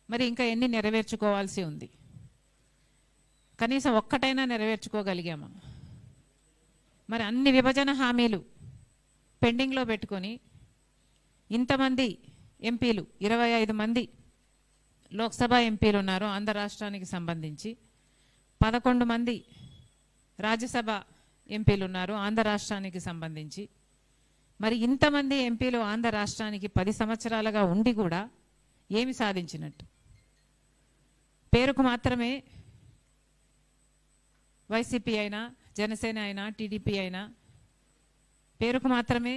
మరి ఇంకా ఎన్ని నెరవేర్చుకోవాల్సి ఉంది? కనీసం ఒక్కటైనా నెరవేర్చుకోగలిగామా? మరి అన్ని విభజన హామీలు పెండింగ్లో పెట్టుకొని ఇంతమంది ఎంపీలు 25 మంది లోక్సభ ఎంపీలు ఉన్నారు ఆంధ్ర రాష్ట్రానికి సంబంధించి, 11 మంది రాజ్యసభ ఎంపీలు ఉన్నారు ఆంధ్ర రాష్ట్రానికి సంబంధించి. మరి ఇంతమంది ఎంపీలు ఆంధ్ర రాష్ట్రానికి 10 సంవత్సరాలుగా ఉండి కూడా ఏమి సాధించినట్టు? పేరుకు మాత్రమే వైసీపీ అయినా, జనసేన అయినా, టీడీపీ అయినా పేరుకు మాత్రమే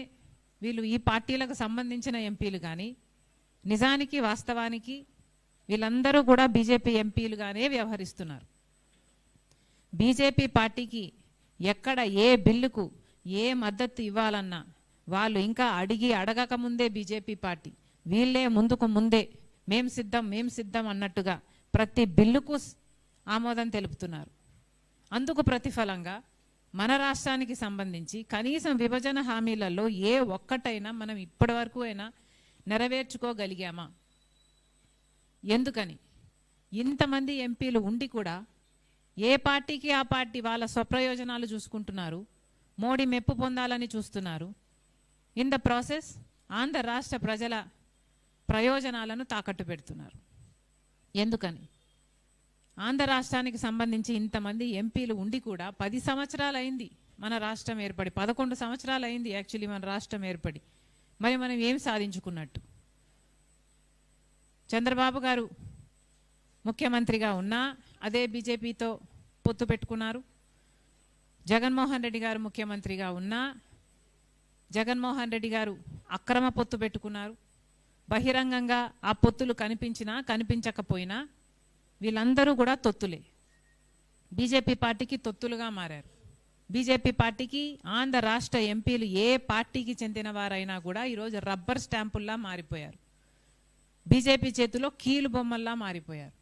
వీళ్ళు ఈ పార్టీలకు సంబంధించిన ఎంపీలు, కానీ నిజానికి వాస్తవానికి వీళ్ళందరూ కూడా బీజేపీ ఎంపీలుగానే వ్యవహరిస్తున్నారు. బీజేపీ పార్టీకి ఎక్కడ ఏ బిల్లుకు ఏ మద్దతు ఇవ్వాలన్నా వాళ్ళు ఇంకా అడగక ముందే బీజేపీ పార్టీ వీళ్ళే ముందే మేం సిద్ధం అన్నట్టుగా ప్రతి బిల్లుకు ఆమోదం తెలుపుతున్నారు. అందుకు ప్రతిఫలంగా మన రాష్ట్రానికి సంబంధించి కనీసం విభజన హామీలలో ఏ ఒక్కటైనా మనం ఇప్పటి వరకు అయినా నెరవేర్చుకోగలిగామా? ఎందుకని ఇంతమంది ఎంపీలు ఉండి కూడా ఏ పార్టీకి ఆ పార్టీ వాళ్ళ స్వప్రయోజనాలు చూసుకుంటున్నారు, మోడీ మెప్పు పొందాలని చూస్తున్నారు. ఇన్ ద ప్రాసెస్ ఆంధ్ర రాష్ట్ర ప్రజల ప్రయోజనాలను తాకట్టు పెడుతున్నారు. ఎందుకని? ఆంధ్ర రాష్ట్రానికి సంబంధించి ఇంతమంది ఎంపీలు ఉండి కూడా 10 సంవత్సరాలు అయింది మన రాష్ట్రం ఏర్పడి, 11 సంవత్సరాలు అయింది యాక్చువల్లీ మన రాష్ట్రం ఏర్పడి. మరి మనం ఏం సాధించుకున్నట్టు? చంద్రబాబు గారు ముఖ్యమంత్రిగా ఉన్నా అదే బీజేపీతో పొత్తు పెట్టుకున్నారు. జగన్మోహన్ రెడ్డి గారు ముఖ్యమంత్రిగా ఉన్నా జగన్మోహన్ రెడ్డి గారు అక్రమ పొత్తు పెట్టుకున్నారు. బహిరంగంగా ఆ పొత్తులు కనిపించినా కనిపించకపోయినా వీళ్ళందరూ కూడా తొత్తులే. బీజేపీ పార్టీకి తొత్తులుగా మారారు. బీజేపీ పార్టీకి ఆంధ్ర రాష్ట్ర ఎంపీలు ఏ పార్టీకి చెందిన వారైనా కూడా ఈరోజు రబ్బర్ స్టాంపుల్లా మారిపోయారు. బీజేపీ చేతిలో కీలు బొమ్మల్లా మారిపోయారు.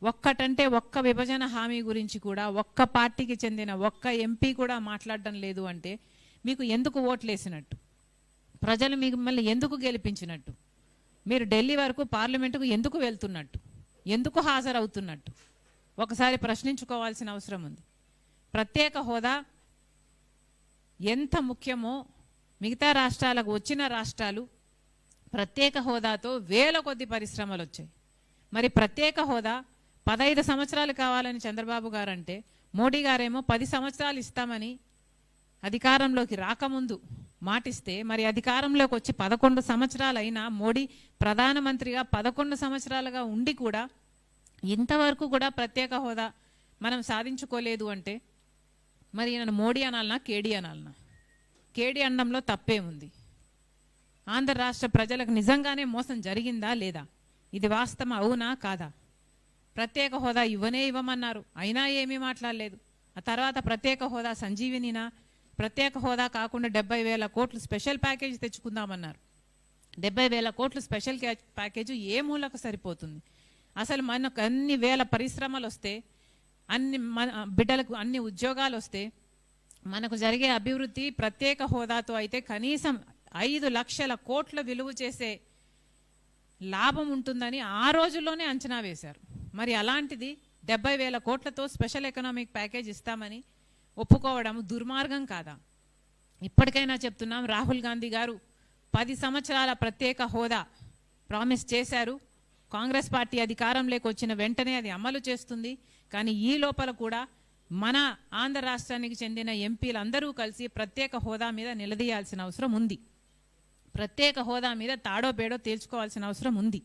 ఒక్కటంటే ఒక్క విభజన హామీ గురించి కూడా ఒక్క పార్టీకి చెందిన ఒక్క ఎంపీ కూడా మాట్లాడడం లేదు అంటే మీకు ఎందుకు ఓట్లేసినట్టు? ప్రజలు మిమ్మల్ని ఎందుకు గెలిపించినట్టు? మీరు ఢిల్లీ వరకు పార్లమెంటుకు ఎందుకు వెళ్తున్నట్టు? ఎందుకు హాజరవుతున్నట్టు? ఒకసారి ప్రశ్నించుకోవాల్సిన అవసరం ఉంది. ప్రత్యేక హోదా ఎంత ముఖ్యమో మిగతా రాష్ట్రాలకు వచ్చిన రాష్ట్రాలు ప్రత్యేక హోదాతో వేల కొద్ది పరిశ్రమలు వచ్చాయి. మరి ప్రత్యేక హోదా 15 సంవత్సరాలు కావాలని చంద్రబాబు గారు అంటే, మోడీ గారేమో 10 సంవత్సరాలు ఇస్తామని అధికారంలోకి రాకముందు మాటిస్తే, మరి అధికారంలోకి వచ్చి 11 సంవత్సరాలు అయినా మోడీ ప్రధానమంత్రిగా 11 సంవత్సరాలుగా ఉండి కూడా ఇంతవరకు కూడా ప్రత్యేక హోదా మనం సాధించుకోలేదు అంటే మరి ఈయన మోడీ అనాలనా కేడీ అనాలనా? కేడీ అనడంలో తప్పే ఉంది. ఆంధ్ర రాష్ట్ర ప్రజలకు నిజంగానే మోసం జరిగిందా లేదా? ఇది వాస్తవం అవునా కాదా? ప్రత్యేక హోదా ఇవ్వమన్నారు, అయినా ఏమీ మాట్లాడలేదు. ఆ తర్వాత ప్రత్యేక హోదా సంజీవినినా? ప్రత్యేక హోదా కాకుండా 70,000 కోట్లు స్పెషల్ ప్యాకేజ్ తెచ్చుకుందామన్నారు. 70,000 కోట్లు స్పెషల్ ప్యాకేజ్ ఏ మూలకు సరిపోతుంది? అసలు మనకు అన్ని వేల పరిశ్రమలు వస్తే, అన్ని బిడ్డలకు అన్ని ఉద్యోగాలు వస్తే, మనకు జరిగే అభివృద్ధి ప్రత్యేక హోదాతో అయితే కనీసం 5 లక్షల కోట్ల విలువ చేసే లాభం ఉంటుందని ఆ రోజుల్లోనే అంచనా వేశారు. మరి అలాంటిది 70,000 కోట్లతో స్పెషల్ ఎకనామిక్ ప్యాకేజ్ ఇస్తామని ఒప్పుకోవడం దుర్మార్గం కాదా? ఇప్పటికైనా చెప్తున్నాం, రాహుల్ గాంధీ గారు 10 సంవత్సరాల ప్రత్యేక హోదా ప్రామిస్ చేశారు. కాంగ్రెస్ పార్టీ అధికారంలోకి వచ్చిన వెంటనే అది అమలు చేస్తుంది. కానీ ఈ లోపల కూడా మన ఆంధ్ర రాష్ట్రానికి చెందిన ఎంపీలందరూ కలిసి ప్రత్యేక హోదా మీద నిలదీయాల్సిన అవసరం ఉంది. ప్రత్యేక హోదా మీద తాడో పేడో తేల్చుకోవాల్సిన అవసరం ఉంది.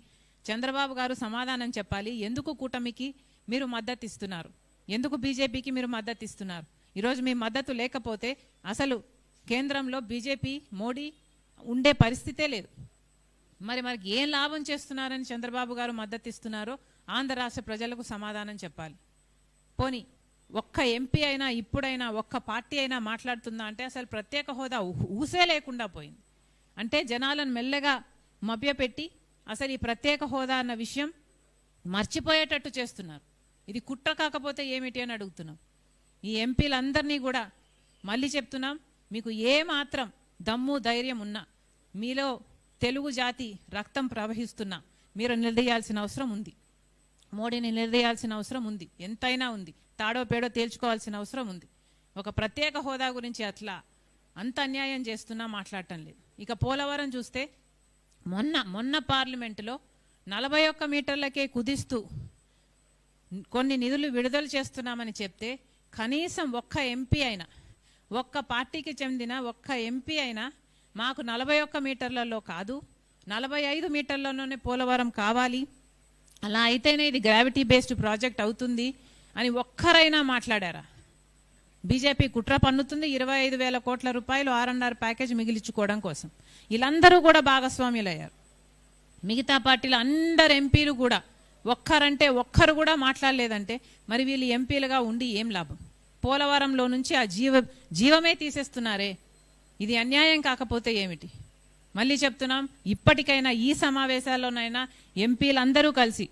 చంద్రబాబు గారు సమాధానం చెప్పాలి. ఎందుకు కూటమికి మీరు మద్దతు ఇస్తున్నారు? ఎందుకు బీజేపీకి మీరు మద్దతు ఇస్తున్నారు? ఈరోజు మీ మద్దతు లేకపోతే అసలు కేంద్రంలో బీజేపీ మోడీ ఉండే పరిస్థితే లేదు. మరి మనకి ఏం లాభం చేస్తున్నారని చంద్రబాబు గారు మద్దతు ఇస్తున్నారో ఆంధ్ర రాష్ట్ర ప్రజలకు సమాధానం చెప్పాలి. పోనీ ఒక్క ఎంపీ అయినా ఇప్పుడైనా ఒక్క పార్టీ అయినా మాట్లాడుతుందా అంటే అసలు ప్రత్యేక హోదా ఊసే లేకుండా పోయింది. అంటే జనాలను మెల్లగా మభ్యపెట్టి అసలు ఈ ప్రత్యేక హోదా అన్న విషయం మర్చిపోయేటట్టు చేస్తున్నారు. ఇది కుట్ర కాకపోతే ఏమిటి అని అడుగుతున్నాం. ఈ ఎంపీలందరినీ కూడా మళ్ళీ చెప్తున్నాం, మీకు ఏ మాత్రం దమ్ము ధైర్యం ఉన్నా, మీలో తెలుగు జాతి రక్తం ప్రవహిస్తున్నా, మీరు నిలదీయాల్సిన అవసరం ఉంది. మోడీని నిలదీయాల్సిన అవసరం ఉంది, ఎంతైనా ఉంది. తాడో పేడో తేల్చుకోవాల్సిన అవసరం ఉంది. ఒక ప్రత్యేక హోదా గురించి అట్లా అంత అన్యాయం చేస్తున్నా మాట్లాడటం లేదు. ఇక పోలవరం చూస్తే మొన్న పార్లమెంటులో 41 మీటర్లకే కుదిస్తూ కొన్ని నిధులు విడుదల చేస్తున్నామని చెప్తే కనీసం ఒక్క ఎంపీ అయినా, ఒక్క పార్టీకి చెందిన ఒక్క ఎంపీ అయినా మాకు 41 మీటర్లలో కాదు 45 మీటర్లలోనే పోలవరం కావాలి, అలా అయితేనే ఇది గ్రావిటీ బేస్డ్ ప్రాజెక్ట్ అవుతుంది అని ఒక్కరైనా మాట్లాడారా? బీజేపీ కుట్ర పన్నుతుంది 25,000 కోట్ల రూపాయలు R&R ప్యాకేజ్ మిగిలించుకోవడం కోసం. వీళ్ళందరూ కూడా భాగస్వామ్యులయ్యారు. మిగతా పార్టీలు అందరు ఎంపీలు కూడా ఒక్కరంటే ఒక్కరు కూడా మాట్లాడలేదంటే మరి వీళ్ళు ఎంపీలుగా ఉండి ఏం లాభం? పోలవరంలో నుంచి ఆ జీవమే తీసేస్తున్నారే, ఇది అన్యాయం కాకపోతే ఏమిటి? మళ్ళీ చెప్తున్నాం, ఇప్పటికైనా ఈ సమావేశాల్లోనైనా ఎంపీలందరూ కలిసి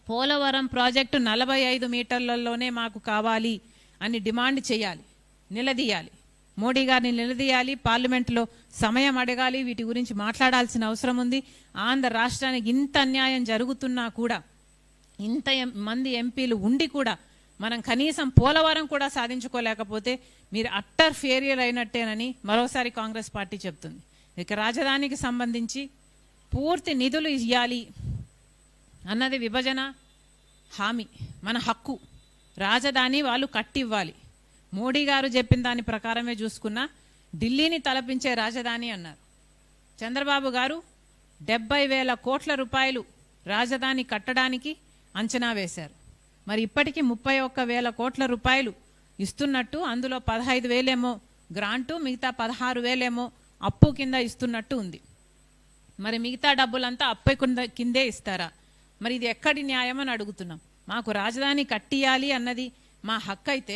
పోలవరం ప్రాజెక్టు 45 మీటర్లలోనే మాకు కావాలి అని డిమాండ్ చేయాలి, నిలదీయాలి. మోడీ గారిని నిలదీయాలి, పార్లమెంట్లో సమయం అడగాలి, వీటి గురించి మాట్లాడాల్సిన అవసరం ఉంది. ఆంధ్ర రాష్ట్రానికి ఇంత అన్యాయం జరుగుతున్నా కూడా, ఇంత మంది ఎంపీలు ఉండి కూడా మనం కనీసం పోలవరం కూడా సాధించుకోలేకపోతే మీరు అట్టర్ ఫెయిల్యూర్ అయినట్టేనని మరోసారి కాంగ్రెస్ పార్టీ చెప్తుంది. ఇక రాజధానికి సంబంధించి పూర్తి నిధులు ఇవ్వాలి అన్నది విభజన హామీ, మన హక్కు. రాజధాని వాళ్ళు కట్టివ్వాలి. మోడీ గారు చెప్పిన దాని ప్రకారమే చూసుకున్నా ఢిల్లీని తలపించే రాజధాని అన్నారు. చంద్రబాబు గారు 70,000 కోట్ల రూపాయలు రాజధాని కట్టడానికి అంచనా వేశారు. మరి ఇప్పటికీ 31,000 కోట్ల రూపాయలు ఇస్తున్నట్టు, అందులో 15,000 ఏమో గ్రాంటు, మిగతా 16,000 ఏమో అప్పు కింద ఇస్తున్నట్టు ఉంది. మరి మిగతా డబ్బులంతా అప్పు కిందే ఇస్తారా? మరి ఇది ఎక్కడి న్యాయం అని అడుగుతున్నాం. మాకు రాజధాని కట్టియాలి అన్నది మా హక్కు అయితే,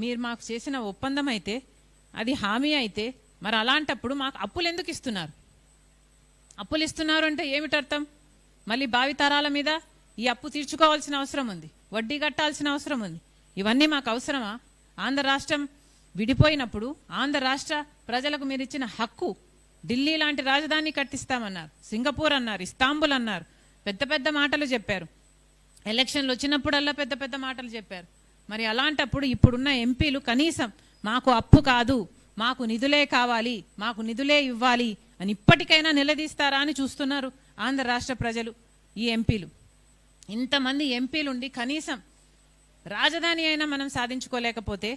మీరు మాకు చేసిన ఒప్పందం అయితే, అది హామీ అయితే, మరి అలాంటప్పుడు మాకు అప్పులు ఎందుకు ఇస్తున్నారు? అప్పులు ఇస్తున్నారు అంటే ఏమిటి అర్థం? మళ్ళీ భావితరాల మీద ఈ అప్పు తీర్చుకోవాల్సిన అవసరం ఉంది, వడ్డీ కట్టాల్సిన అవసరం ఉంది. ఇవన్నీ మాకు అవసరమా? ఆంధ్ర రాష్ట్రం విడిపోయినప్పుడు ఆంధ్ర రాష్ట్ర ప్రజలకు మీరు ఇచ్చిన హక్కు, ఢిల్లీ లాంటి రాజధాని కట్టిస్తామన్నారు, సింగపూర్ అన్నారు, ఇస్తాంబుల్ అన్నారు, పెద్ద పెద్ద మాటలు చెప్పారు. ఎలక్షన్లు వచ్చినప్పుడల్లా పెద్ద పెద్ద మాటలు చెప్పారు. మరి అలాంటప్పుడు ఇప్పుడున్న ఎంపీలు కనీసం మాకు అప్పు కాదు, మాకు నిధులే కావాలి, మాకు నిధులే ఇవ్వాలి అని ఇప్పటికైనా నిలదీస్తారా అని చూస్తున్నారు ఆంధ్ర రాష్ట్ర ప్రజలు. ఈ ఎంపీలు, ఇంతమంది ఎంపీలుండి కనీసం రాజధాని అయినా మనం సాధించుకోలేకపోతే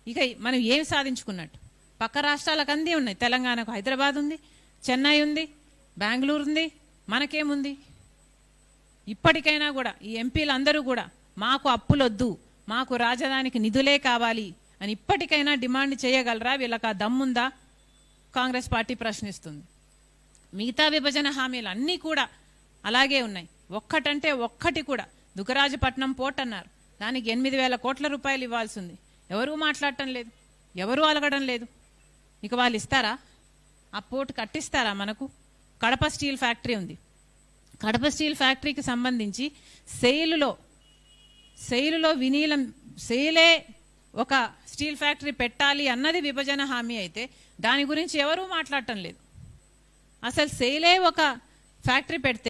ఇక మనం ఏం సాధించుకున్నట్టు? పక్క రాష్ట్రాలకు అందే ఉన్నాయి. తెలంగాణకు హైదరాబాద్ ఉంది, చెన్నై ఉంది, బెంగళూరు ఉంది, మనకేముంది? ఇప్పటికైనా కూడా ఈ ఎంపీలందరూ కూడా మాకు అప్పులొద్దు, మాకు రాజధానికి నిధులే కావాలి అని ఇప్పటికైనా డిమాండ్ చేయగలరా? వీళ్ళకి ఆ దమ్ముందా? కాంగ్రెస్ పార్టీ ప్రశ్నిస్తుంది. మిగతా విభజన హామీలు అన్నీ కూడా అలాగే ఉన్నాయి. ఒక్కటంటే ఒక్కటి కూడా. దుగ్గరాజపట్నం పోర్ట్ అన్నారు, దానికి 8,000 కోట్ల రూపాయలు ఇవ్వాల్సి ఉంది. ఎవరూ మాట్లాడటం లేదు, ఎవరూ అలగడం లేదు. ఇక వాళ్ళు ఇస్తారా? ఆ పోర్ట్ కట్టిస్తారా మనకు? కడప స్టీల్ ఫ్యాక్టరీ ఉంది. కడప స్టీల్ ఫ్యాక్టరీకి సంబంధించి సెయిలులో వినీలం సెయిలే ఒక స్టీల్ ఫ్యాక్టరీ పెట్టాలి అన్నది విభజన హామీ అయితే దాని గురించి ఎవరూ మాట్లాడటం లేదు. అసలు సెయిలే ఒక ఫ్యాక్టరీ పెడితే